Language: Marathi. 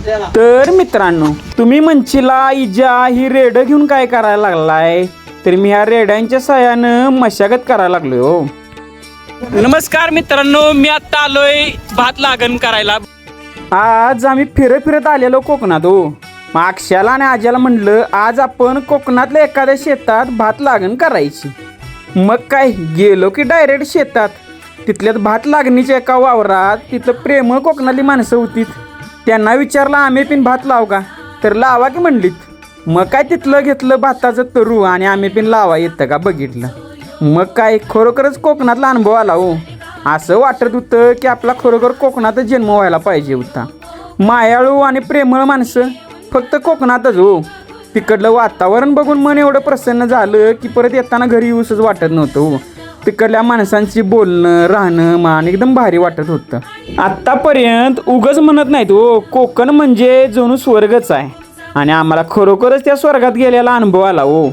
तर मित्रांनो, तुम्ही म्हणशीला इजा ही रेड घेऊन काय करायला लागलाय, तर मी ह्या रेड्यांच्या सहाय्यानं मशागत करायला लागलोय हो. नमस्कार मित्रांनो, मी आता आलोय भात लागण करायला. आज आम्ही फिरत आलेलो कोकणात हो. मग अक्षाला आणि आज्याला म्हणलं आज आपण कोकणातल्या एखाद्या शेतात भात लागण करायची. मग काय गेलो की डायरेक्ट शेतात. तिथल्यात भात लागणीच्या एका वावरात तिथं प्रेमळ कोकणातली माणसं होती. त्यांना विचारलं आम्ही पिन भात लाव का, तर लावा की म्हणलीत. मग काय तिथलं घेतलं भाताचं तरू आणि आम्ही पिन लावा येतं का बघितलं. मग काय खरोखरच कोकणातला अनुभव आला हो. असं वाटत होतं की आपला खरोखर कोकणातच जन्म व्हायला पाहिजे होता. मायाळू आणि प्रेमळ माणसं फक्त कोकणातच हो. तिकडलं वातावरण बघून मन एवढं प्रसन्न झालं की परत येताना घरी येऊसच वाटत नव्हतं हो. तिकडल्या माणसांची बोलणं राहणं मान एकदम भारी वाटत होतं. आत्तापर्यंत उगच म्हणत नाहीत हो, कोकण म्हणजे जणू स्वर्गच आहे. आणि आम्हाला खरोखरच त्या स्वर्गात गेलेला अनुभव आला हो.